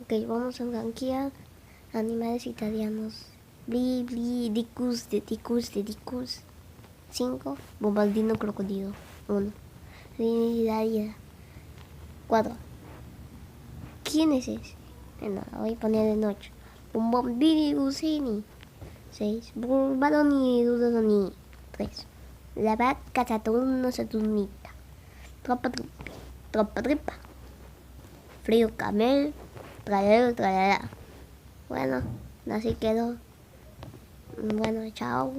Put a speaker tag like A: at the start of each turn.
A: Ok, vamos a rankear animales italianos. Bli, bli, dicus, de dicus. 5. Bombardino crocodilo. 1. Ida. 4. ¿Quién es ese? No, lo voy a poner en 8. Bombardino Gusini. 6. Burbaloni Dudoni. 3. La vaca Saturno Saturnita. Tropa tripa. Frío camel. Tralala. Bueno, así quedó. Bueno, chao.